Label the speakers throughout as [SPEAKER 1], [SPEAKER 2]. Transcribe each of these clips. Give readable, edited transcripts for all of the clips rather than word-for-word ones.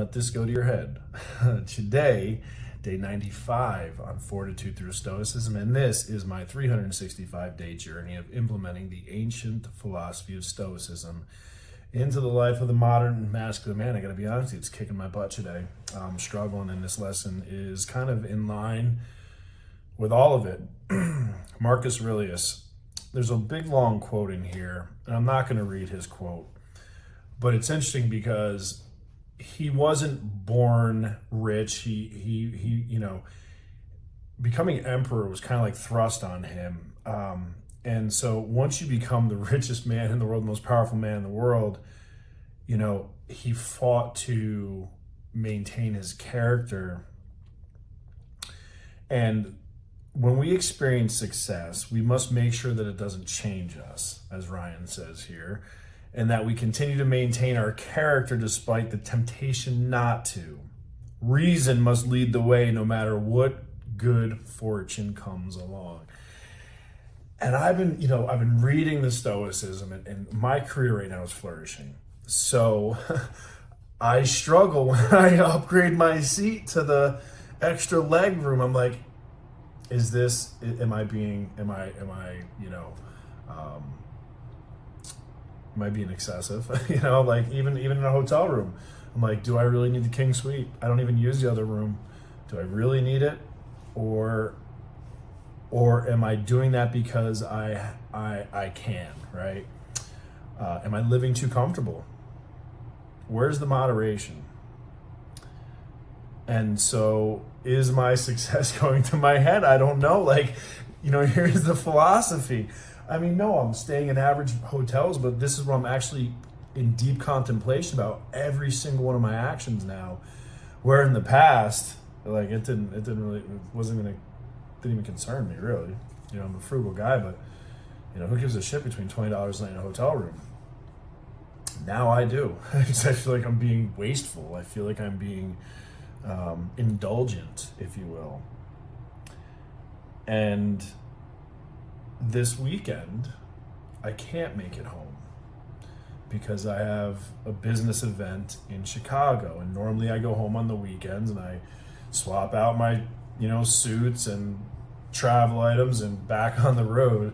[SPEAKER 1] let this go to your head. Today, day 95 on Fortitude Through Stoicism, and this is my 365-day journey of implementing the ancient philosophy of Stoicism into the life of the modern masculine man. I gotta be honest, it's kicking my butt today. I'm struggling, and this lesson is kind of in line with all of it. Marcus Aurelius, there's a big long quote in here, and I'm not gonna read his quote, but it's interesting because he wasn't born rich. He becoming emperor was kind of like thrust on him. And so once you become the richest man in the world, the most powerful man in the world, he fought to maintain his character. And when we experience success, we must make sure that it doesn't change us, as Ryan says here, and that we continue to maintain our character despite the temptation not to. Reason must lead the way no matter what good fortune comes along. And I've been reading the Stoicism, and my career right now is flourishing. So I struggle when I upgrade my seat to the extra leg room. I'm like, am I being excessive? Like even in a hotel room, I'm like, do I really need the king suite? I don't even use the other room. Do I really need it? Or am I doing that because I can, right? Am I living too comfortable? Where's the moderation? And so is my success going to my head? I don't know. Here's the philosophy. No, I'm staying in average hotels, but this is where I'm actually in deep contemplation about every single one of my actions now. Where in the past, it didn't even concern me really. I'm a frugal guy, but who gives a shit between $20 a night in a hotel room? Now I do. I feel like I'm being wasteful. I feel like I'm being indulgent, if you will. And this weekend, I can't make it home because I have a business event in Chicago, and normally I go home on the weekends and I swap out my suits and travel items and back on the road.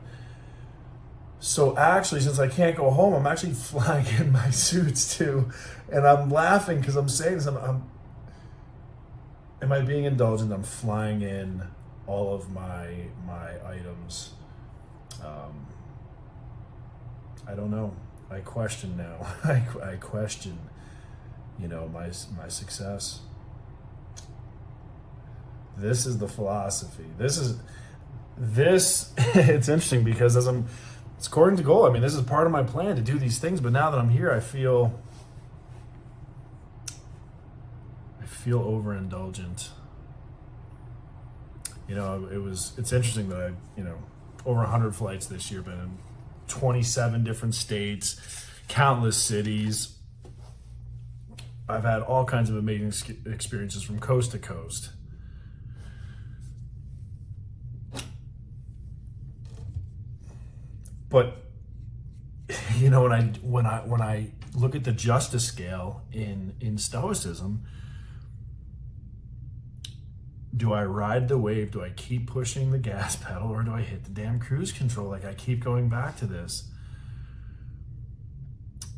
[SPEAKER 1] So actually, since I can't go home, I'm actually flying in my suits too, and I'm laughing because I'm saying this. Am I being indulgent? I'm flying in all of my items. I don't know. I question now. I question, my success. This is the philosophy. This. It's interesting because it's according to goal. This is part of my plan to do these things. But now that I'm here, I feel overindulgent. It's interesting that over 100 flights this year, been in 27 different states, countless cities. I've had all kinds of amazing experiences from coast to coast. But when I look at the justice scale in Stoicism, do I ride the wave? Do I keep pushing the gas pedal, or do I hit the damn cruise control? I keep going back to this.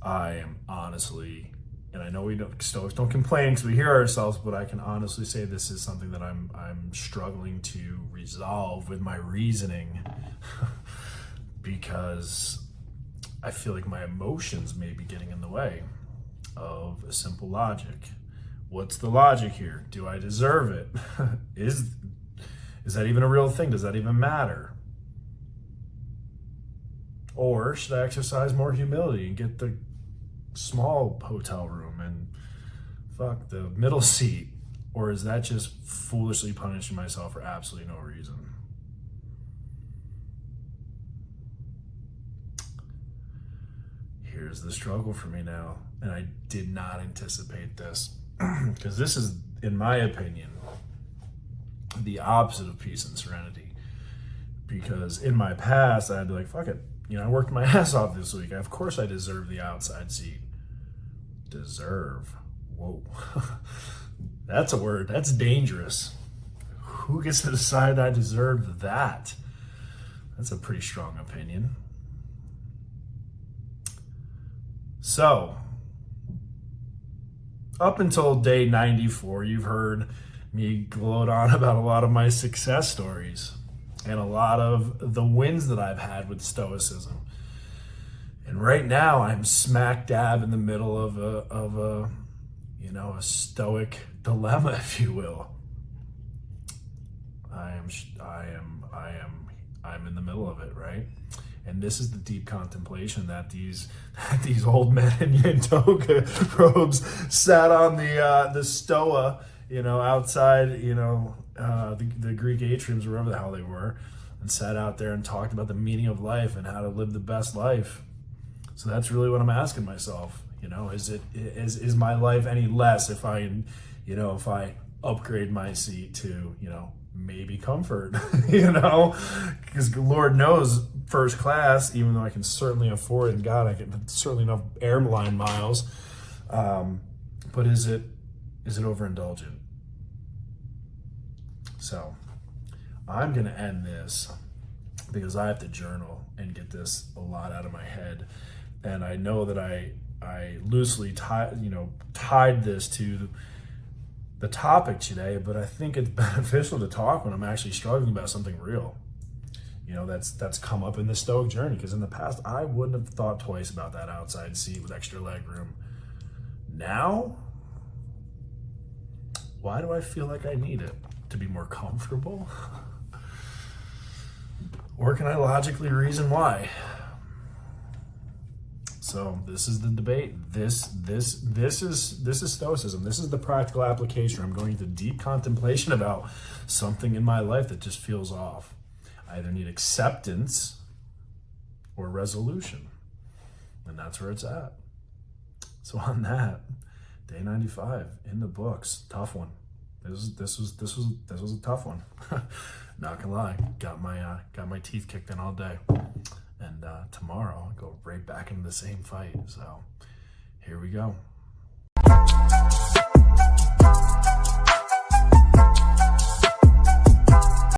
[SPEAKER 1] I am honestly, and I know Stoics don't complain because we hear ourselves, but I can honestly say this is something that I'm struggling to resolve with my reasoning because I feel like my emotions may be getting in the way of a simple logic. What's the logic here? Do I deserve it? Is that even a real thing? Does that even matter? Or should I exercise more humility and get the small hotel room and fuck the middle seat? Or is that just foolishly punishing myself for absolutely no reason? Here's the struggle for me now, and I did not anticipate this. Because this is, in my opinion, the opposite of peace and serenity. Because in my past, I'd be like, fuck it. I worked my ass off this week. Of course I deserve the outside seat. Deserve Whoa. That's a word. That's dangerous. Who gets to decide I deserve that? That's a pretty strong opinion. So, up until day 94, you've heard me gloat on about a lot of my success stories and a lot of the wins that I've had with Stoicism. And right now, I'm smack dab in the middle of a Stoic dilemma, if you will. I'm in the middle of it, right? And this is the deep contemplation that these old men in toga robes sat on the stoa, outside, the Greek atriums, wherever the hell they were, and sat out there and talked about the meaning of life and how to live the best life. So that's really what I'm asking myself. Is my life any less if I upgrade my seat to, maybe comfort, because Lord knows first class, even though I can certainly afford it, and God, I can certainly enough airline miles. But is it overindulgent? So I'm going to end this because I have to journal and get this a lot out of my head. And I know that I loosely tied this to the topic today, but I think it's beneficial to talk when I'm actually struggling about something real. That's come up in the Stoic journey, because in the past I wouldn't have thought twice about that outside seat with extra leg room. Now, why do I feel like I need it? To be more comfortable? Or can I logically reason why? So this is the debate. This is Stoicism. This is the practical application. I'm going into deep contemplation about something in my life that just feels off. I either need acceptance or resolution, and that's where it's at. So on that, day 95 in the books. Tough one. This was a tough one. Not gonna lie, got my teeth kicked in all day. And tomorrow, I'll go right back into the same fight. So here we go.